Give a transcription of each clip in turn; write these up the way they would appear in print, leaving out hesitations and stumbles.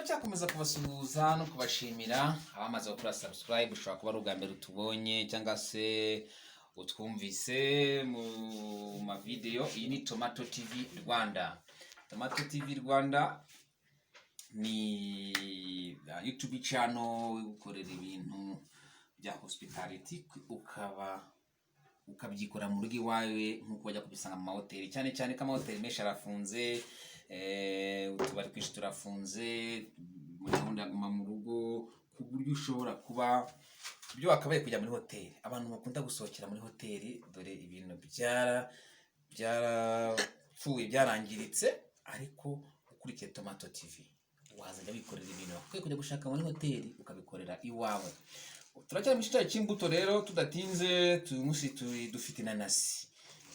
turacyakomeza kubasuhuza no kubashimira abamaze gukora subscribe, ushobora kuba ari ubwa mbere utubonye cyangwa se utwumvise mu mavideo. Iyi ni Tomato TV Rwanda. Tomato TV Rwanda ni YouTube channel ukorera ibintu bya hospitality, ukabyikora mu rugo iwawe nk'uko bajya kubisanga mu mahoteli, cyane cyane ko amahoteli menshi arafunze, utubari twinshi turafunze, muri gahunda ya guma mu rugo, ku buryo ushobora kuba ibyo wakabaye kujya muri hoteli. Abantu bakunda gusohokera muri hoteli, dore ibintu byarapfuye byarangiritse, ariko ukurikiye Tomato TV wazajya wikorera ibintu wakwiye kujya gushaka muri hoteli ukabikorera iwawe. Turacyari mu cyiciro cy'imbuto rero, tudatinze dufite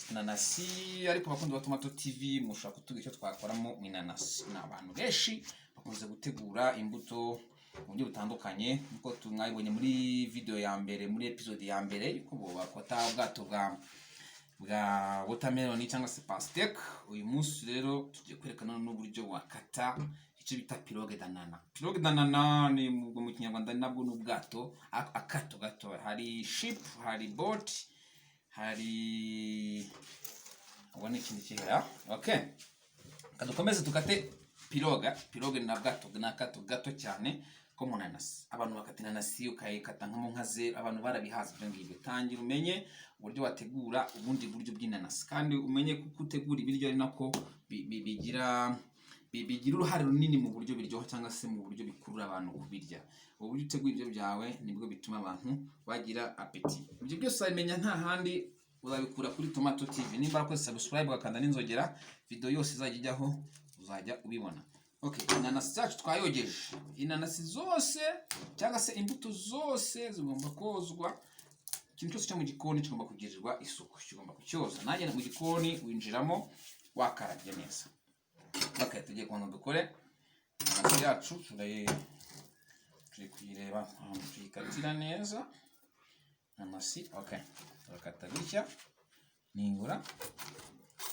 inanasi, ariko bakunda ba Tomato TV mushaka kutubwira icyo twakoramo mu inanasi. Ni abantu benshi bakunze gutegura imbuto mu buryo butandukanye, nkuko tumwabonye muri video ya mbere, muri episode ya mbere, yuko bakota ubwato bwa watermelon cyangwa se pastèque. Uyu munsi rero tugiye kwerekana n'uburyo wakata icyo bita pirogue d'anana. Pirogue d'anana ni mu Kinyarwanda nabwo n'ubwato akato gato. Hari ship, hari boat, hari ubone ikindi kihera. Okay, kadukomeze tukate pirogue na bwato n'akato gato cyane ko mu nanasi. Abantu bakata inanasi ukayikata nkamo nkaze, abantu barabihaza ibyo ngibyo. Tangira umenye uburyo wategura ubundi buryo bw'inanasi, kandi umenye kuko utegura ibiryo ari nako bigira uruhare runini mu buryo biryoha cyangwa se mu buryo bikurura abantu kubirya. Uburyo utegura ibyo byawe nibwo bituma abantu bagira appetite. Ibyo byose wabimenya nta handi, uzabikura kuri Tomato TV. Nimba wakoze subscribe ugakanda n'inzogera, video yose izajya ijyaho uzajya ubibona. Okay, inanasi zacu twayogeje. Inanasi zose cyangwa se imbuto zose zigomba kozwa. Ikintu cyose cyo mu gikoni kigomba kugirirwa isuku, kigomba kucyoza. Nanjye mu gikoni winjiramo wakarabye neza. Okay, tugiye kubona dukore inanasi yacu. Turi kuyireba, tuyikatira neza inanasi. Okay, turakata bitya nibura,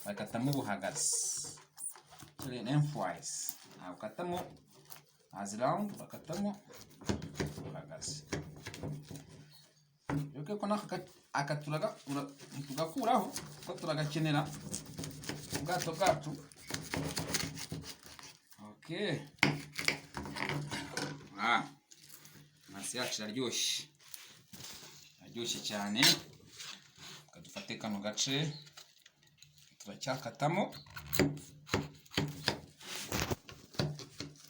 bakatamo ubuhagazi turi lengthwise, ukatamo as round, bakatamo ubuhagazi. Yoke ko naka akaturaga tugakuraho ko turagakenera ubwato bwacu. Okay, inanasi yacu iraryoshye cyane. Kadufate kano gace turacyakatamo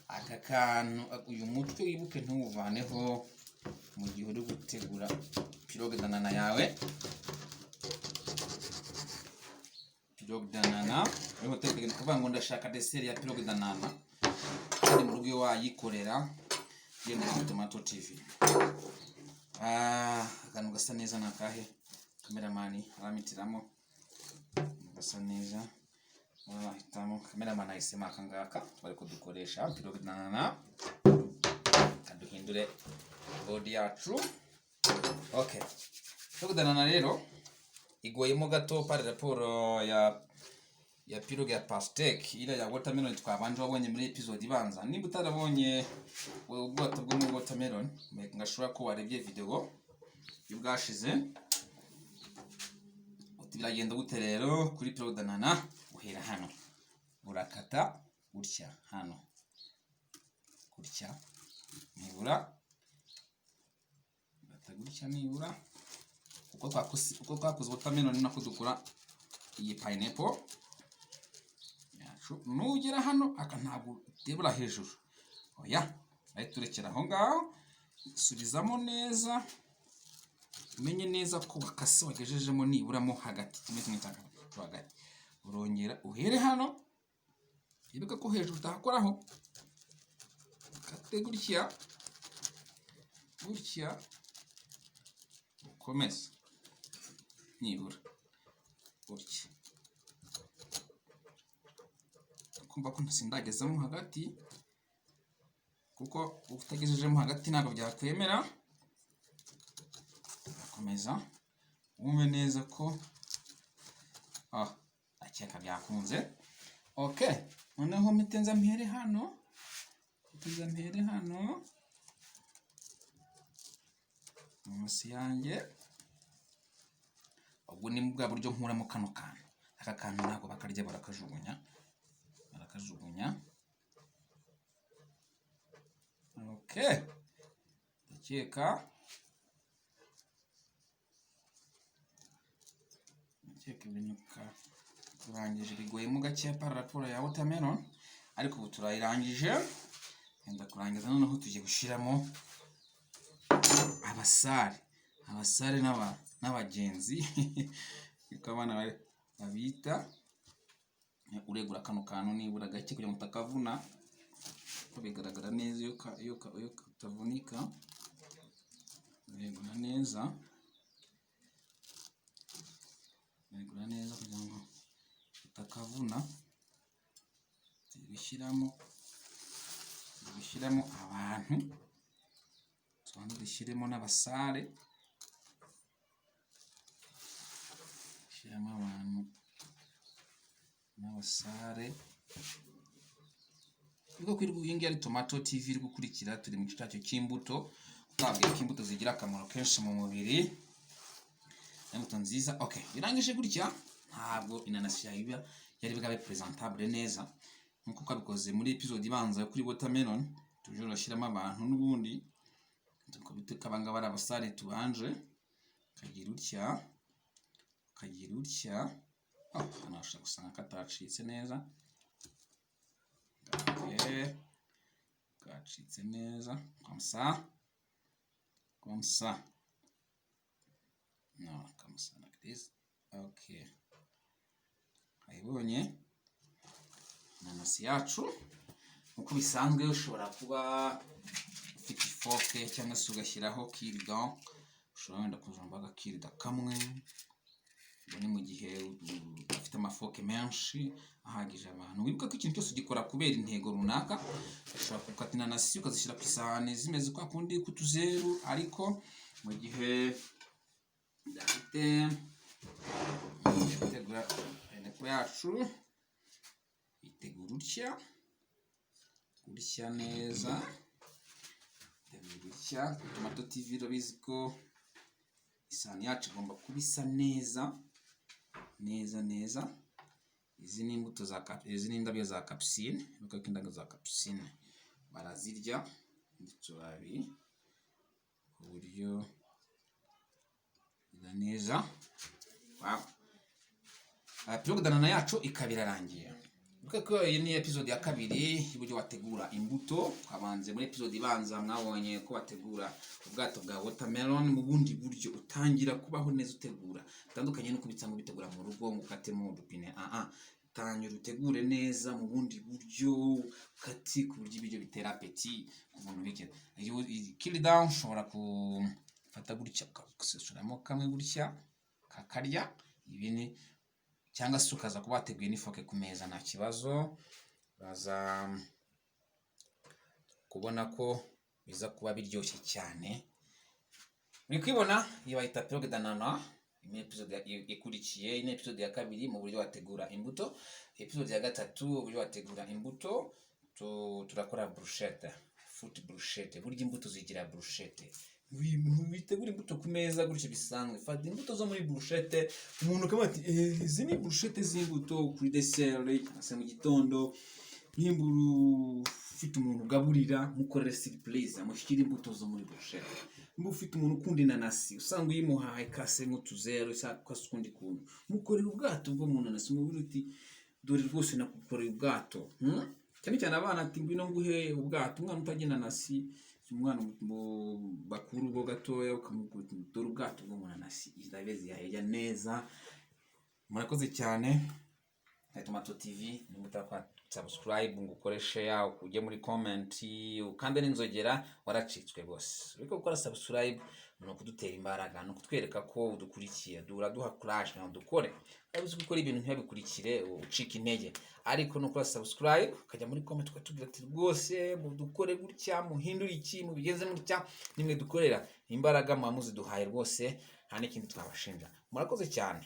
aka kantu. Uyu mutwe wibuke ntuwuvaneho mu gihe uri gutegura pirogue d'anana yawe. Pirogue d'anana uri gutegura, kuvuga ngo ndashaka dessert ya pirogue d'anana, kandi mu rugo wayikorera yenda kuri Tomato TV. Akantu gasa neza nakahe cameraman aramitiramo, gasa neza hitamo. Cameraman ahisemo aka ngaka bari kudukoresha pirogue d'anana, kaduhindure body yacu. Okay, pirogue d'anana rero igoyemo gato par rapport ya pirogue ya pastèque. Ila ya watermelon twabanje wabonye muri episode ibanza. Nimba utarabonye ubwato bwo muri watermelon, ngashobora ko warebye video y'ubwashize. Biragenda gute rero kuri pirogue d'anana? Uhera hano urakata gutya, hano gutya nibura, bata gutya nibura. Uko twakoze watermelon nako dukora iyi pineapple yacu. Nugera hano aka ntabwo utebura hejuru, oya, ahita turekera aho ngaho. Subizamo neza, umenye neza ko wakase wagejejemo niburamo hagati, kimwe cyangwa hagati. Urongera uhere hano, ibuka ko hejuru utahakoraho. Kate gutya ukomeza nibura gutya. Kumva ko ntindagezamo hagati, kuko utagejejemo hagati ntabwo byakwemera. Komeza ume neza ko akeka byakunze. Okay, noneho mitenza mpere hano tuza mpere hano munsi yanjye. Ubwo ni bwa buryo nkuramo kano kantu. Aka kantu ntabwo bakarya, barakajugunya. Okay, ndakeka ibintu turangije. Bigoyemo gake para raporo ya watermelon, ariko ubu turayirangije. Enda kurangiza noneho tugiye gushiramo abasare n'abagenzi niko abana babita. Uregura kano kantu nibura gake kugira ngo utakavuna, ko bigaragara neza iyo katavunika. Uregura neza kugira ngo utakavuna. Tubishyiramo abantu, tubanza dushyiremo n'abasare. Shyiramo abantu n'abasare. Ubwo kwirwingi ari Tomato TV iri gukurikira, turi mu gice cyacu cy'imbuto. Twabwiye ko imbuto zigira akamaro kenshi mu mubiri. Imbuto nziza. Okay, birangije gutya. Ntabwo inanasi yari bwabe presentable neza nkuko kabikoze muri episode ibanza kuri watermelon. Tujuru bashyiramo abantu n'ubundi tukabiteka banga bara abasare tubanje kagira utya. Anashaka gusanga katacitse neza. Kacitse neza comme ça. No, comme ça like this. Okay, ayibonye inanasi yacu. Nkuko bisanzwe ushobora kuba ufite ifoke cyangwa se ugashyiraho kirida. Ushobora wenda kuzumba agakirida kamwe. Ni mu gihe ufite amafoke menshi ahagije abantu. Wibuka ko ikintu cyose ugikora kubera intego runaka. Ushobora gukata inanasi ukazishyira ku isahani zimeze kwa kundi kutuzeru, ariko mu gihe dafite itegura yacu itegura utya neza. Tomato TV urabizi ko isahani yacu igomba kuba isa neza. Izi ni imbuto izi ni indabyo za capsine. Nuko indabyo za capsine barazirya ndetse ku buryo neza. Wow. Episode danana yacu ikabirarangiye. Kuko iyi ni episode ya kabiri y'uburyo wategura imbuto. Twabanze muri episode ibanza mwabonye ko wategura ubwato bwa watermelon mu bundi buryo utangira kubaho neza utegura. Bitandukanye no kubitsa ngo bitegura mu rugo ngo ukatemo udupine. Tangira utegure neza mu bundi buryo kati ku buryo ibiryo bitera appetit ku muntu bigera. Kill down ushobora kufata gutya ukasesuramo kamwe gutya kakarya ibini, cyangwa se ukaza kuba wateguye n'ifoke ku meza nta kibazo. Baza kubona ko biza kuba biryoshye cyane. Muri kwibona iyo bayita episode danana. Ni episode ikurikiye, ni episode ya kabiri mu buryo wategura imbuto. Episode ya gatatu uburyo wategura imbuto. Turakora bruschette, fruit bruschette. Burya imbuto zigira bruschette. Witegura imbuto ku meza gutyo bisanzwe. Fata imbuto zo muri bruschette. Umuntu akaba ati izi ni bruschette z'imbuto kuri dessert ase mu gitondo. Nimburu ufite umuntu ugaburira mukorere surprise amushyira imbuto zo muri bruschette. Mbu ufite umuntu ukunda inanasi usanga uyimuhaye kase mu tuzeru cyangwa se ukundi kuntu mukorera ubwato bwo mu nanasi mu biruti. Dore rwose nakukorera ubwato. Cyane abana ati ngwino nguhe ubwato. Umwana utagira inanasi, umwana bakuru bo gatoya ukamugura dore ubwato bwo mu nanasi. Irabezi yahejya neza. Murakoze cyane. Tomato TV ni mutakwa subscribe ngo ukore share ujye muri comment ukande n'inzogera waracitswe bose. Uriko gukora subscribe no kudutera imbaraga no kutwereka ko udukurikiye duha courage na dukore. Abizi gukora ibintu ntibabikurikire ucika intege, ariko no kora subscribe ukajya muri comment ukatubwira ati rwose mudukore gutya muhindura iki mubigeze mutya nimwe dukorera imbaraga mwamuzi duhaye rwose nta n'ikindi twabashinja. Murakoze cyane.